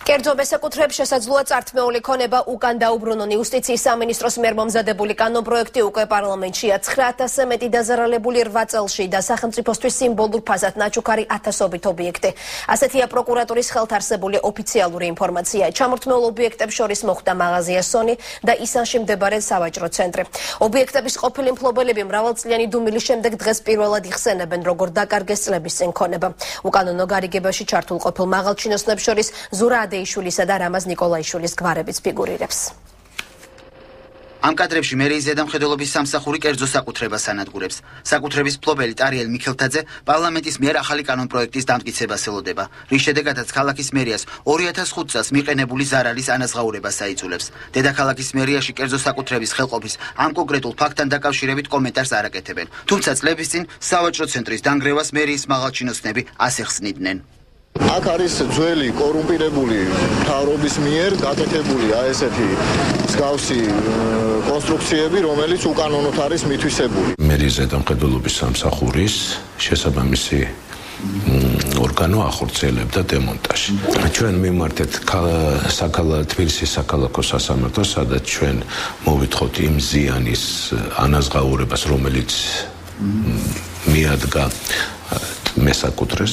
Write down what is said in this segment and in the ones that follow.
კერძო მესაკუთრეებს შესაძლოა წართმეული ქონება უკან დაუბრუნონ. იუსტიციის სამინისტროს მიერ მომზადებული კანონპროექტი უკვე პარლამენტშია. 9000-ზე მეტი დაზარალებული 8 წელში და სახელმწიფოსთვის სიმბოლურ ფაზად ნაჩუქარი ათასობით ობიექტი. ასეთია პროკურატურის ხელთარსებული ოფიციალური ინფორმაცია. ჩამორთმეულ ობიექტებს შორის მოხვდა მაღაზია სონი და ისანში მდებარე სავაჭრო ცენტრი. ობიექტების ყოფილი მფლობელები მრავალწლიანი დუმილის შემდეგ დღეს პირველად იხსენებენ, როგორ დაკარგეს წლების წინ ქონება. უკანონო გარიგებაში ჩართულ ყოფილ მაღალჩინოსნებს შორის ზურა იშულისა და რამაზ ნიკოლაიშვილის გვარებიც ფიგურირებს. ამ კადრებში მერიის ზედამხედველობის სამსახური კერძო საკუთრებას ანადგურებს. საკუთრების მფლობელი ტარიელ მიქელთაძე პარლამენტის მიერ ახალი კანონპროექტის დამტკიცებას ელოდება, რის შედეგადაც ქალაქის მერიას 2005 წელს მიყენებული ზარალის ანაზღაურებას აიძულებს. დედაქალაქის მერიაში კერძო საკუთრების ხელყოფის ამ კონკრეტულ ფაქტთან დაკავშირებით კომენტარს არ აკეთებენ. თუმცა წლების წინ სავაჭრო ცენტრის დანგრევას მერიის მაღალჩინოსნები ასე ხსნიდნენ. აქ არის ძველი კორუმპირებული მთავრობის მიერ გაკეთებული ესეთი მსგავსი კონსტრუქციები, რომელიც უკანონოდ არის მითვისებული. მერიის ზედამხედველობის სამსახურის შესაბამისი ორგანო ახორციელებდა დემონტაჟს. ჩვენ მიმართეთ თბილისის საქალაქო სასამართლოს, სადაც ჩვენ მოვითხოვთ იმ ზიანის ანაზღაურებას, რომელიც მიადგა მესაკუთრეს.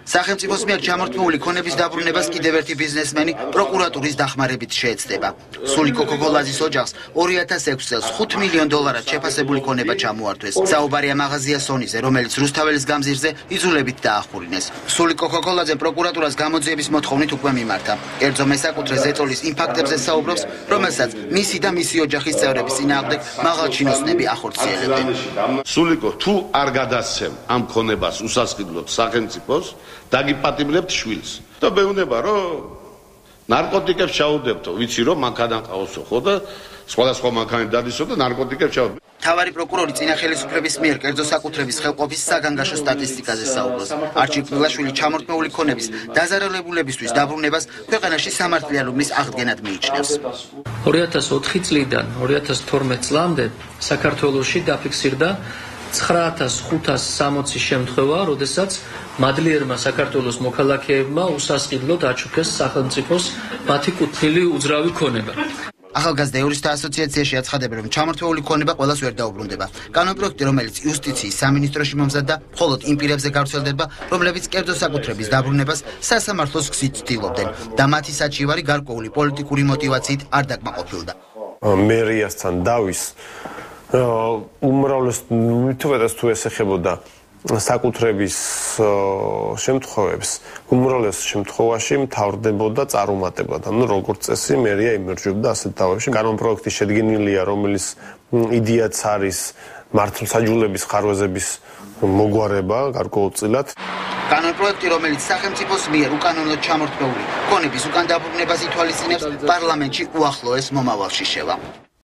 სახელმწიფოს მიერ ჩამორთმეული ქონების დაბრუნებას კიდევ ერთი ბიზნესმენი პროკურატურის დახმარებით შეეცდება. სულიკო კოკოლაძის ოჯახს 2006 წელს $5 მილიონ შეფასებული ქონება ჩამოართვეს. საუბარია მაღაზია სონიზე, რომელიც რუსთაველის გამზირზე იძულებით დაახურინეს. სულიკო კოკოლაძე პროკურატურას გამოძიების მოთხოვნით უკვე მიმართა. კერძო მესაკუთრეს ეწოლის იმ ფაქტებზე საუბრობს, რომელსაც მისი და მისი ოჯახის წევრების წინააღმდეგ მაღალჩინოსნები ახორციელებენ. სულიკო თუ არ გადასცემ ამ ქონებას უსასყიდლოდ სახელმწიფოს, დაგიპატიმრებთ შვილს. და მეუბნება, რომ ნარკოტიკებს ჩაუდებთო, ვიცი რომ მანქანა ყავსო ხო და სხვადასხვა მანქანით დადისო და ნარკოტიკებს ჩაუდებთ. თავარი პროკურორი წინა ხელისუფლების მიერ კერძო საკუთრების ხელყოფის საგანგაშო სტატისტიკაზე საუბრობს. არჩილ კბილაშვილი ჩამორთმეული ქონების დაზარალებულებისთვის დაბრუნებას ქვეყანაში სამართლიანობის აღდგენად მიიჩნევს. 2004 წლიდან 2012 წლამდე საქართველოში დაფიქსირდა 9560 შემთხვევა, როდესაც მადლიერმა საქართველოს მოქალაქეებმა უსასყიდლოდ აჩუქეს სახელმწიფოს მათი კუთვნილი უძრავი ქონება. ახალგაზრდა იურისტთა ასოციაციაში აცხადებენ, რომ ჩამორთმეული ქონება ყველას ვერ დაუბრუნდება. კანონპროექტი, რომელიც იუსტიციის სამინისტროში მომზადდა, მხოლოდ იმ პირებზე გავრცელდება, რომლებიც კერძო საკუთრების დაბრუნებას სასამართლოს გზით ცდილობდნენ და მათი საჩივარი გარკვეული პოლიტიკური მოტივაციით არ დაკმაყოფილდა. მერიასთან დავის უმრავლეს მithuvedas თუ ესეხებოდა საკუთრების შემთხვევებს, უმრავლეს შემთხვევაში მთავრდებოდა წარუმატებლად. ანუ როგორც წესი, მერია იმერჯვებდა ასეთ დავებში. კანონპროექტი შედგენილია, რომელიც იდეაც არის მართლმსაჯულების ხარვეზების მოგვარება გარკვეულწილად. კანონპროექტი, რომელიც სახელმწიფოს მიერ უკანონოდ ჩამორთმეული ქონების უკან დაბრუნებას ითვალისწინებს, პარლამენტში უახლოეს მომავალში შევა.